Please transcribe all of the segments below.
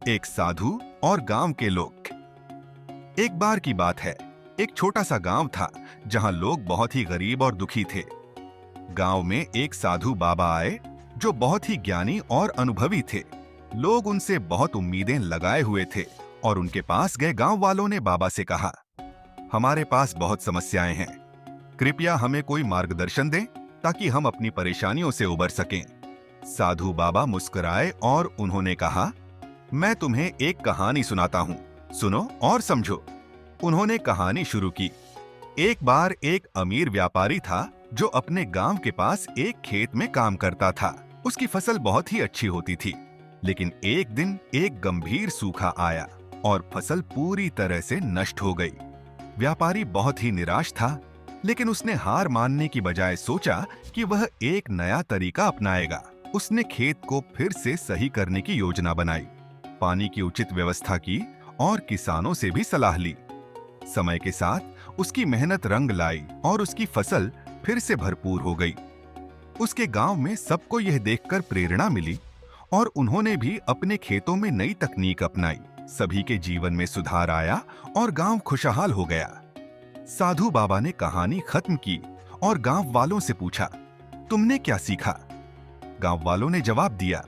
एक साधु और गांव के लोग। एक बार की बात है, एक छोटा सा गांव था जहां लोग बहुत ही गरीब और दुखी थे। गांव में एक साधु बाबा आए जो बहुत ही ज्ञानी और अनुभवी थे। लोग उनसे बहुत उम्मीदें लगाए हुए थे और उनके पास गए गांव वालों ने बाबा से कहा, हमारे पास बहुत समस्याएं हैं, कृपया हमें कोई मार्गदर्शन दें ताकि हम अपनी परेशानियों से उबर सकें। साधु बाबा मुस्कुराए और उन्होंने कहा, मैं तुम्हें एक कहानी सुनाता हूँ, सुनो और समझो। उन्होंने कहानी शुरू की। एक बार एक अमीर व्यापारी था जो अपने गांव के पास एक खेत में काम करता था। उसकी फसल बहुत ही अच्छी होती थी, लेकिन एक दिन एक गंभीर सूखा आया और फसल पूरी तरह से नष्ट हो गई। व्यापारी बहुत ही निराश था, लेकिन उसने हार मानने की बजाय सोचा कि वह एक नया तरीका अपनाएगा। उसने खेत को फिर से सही करने की योजना बनाई, पानी की उचित व्यवस्था की और किसानों से भी सलाह ली। समय के साथ उसकी मेहनत रंग लाई और उसकी फसल फिर से भरपूर हो गई। उसके गांव में सबको यह देखकर प्रेरणा मिली और उन्होंने भी अपने खेतों में नई तकनीक अपनाई। सभी के जीवन में सुधार आया और गांव खुशहाल हो गया। साधु बाबा ने कहानी खत्म की और गांव वालों से पूछा, तुमने क्या सीखा? गांव वालों ने जवाब दिया,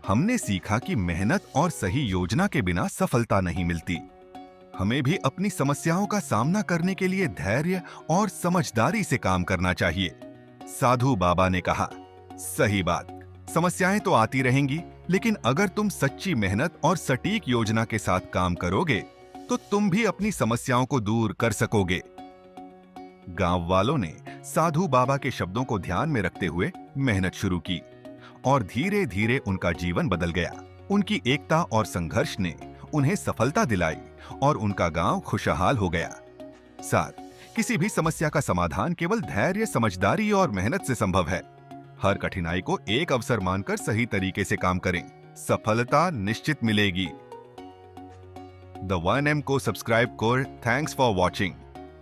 हमने सीखा कि मेहनत और सही योजना के बिना सफलता नहीं मिलती। हमें भी अपनी समस्याओं का सामना करने के लिए धैर्य और समझदारी से काम करना चाहिए। साधु बाबा ने कहा, सही बात, समस्याएं तो आती रहेंगी, लेकिन अगर तुम सच्ची मेहनत और सटीक योजना के साथ काम करोगे तो तुम भी अपनी समस्याओं को दूर कर सकोगे। गांव वालों ने साधु बाबा के शब्दों को ध्यान में रखते हुए मेहनत शुरू की और धीरे धीरे उनका जीवन बदल गया। उनकी एकता और संघर्ष ने उन्हें सफलता दिलाई और उनका गांव खुशहाल हो गया। साथ किसी भी समस्या का समाधान केवल धैर्य, समझदारी और मेहनत से संभव है। हर कठिनाई को एक अवसर मानकर सही तरीके से काम करें, सफलता निश्चित मिलेगी। द 1M को सब्सक्राइब कर। Thanks for watching.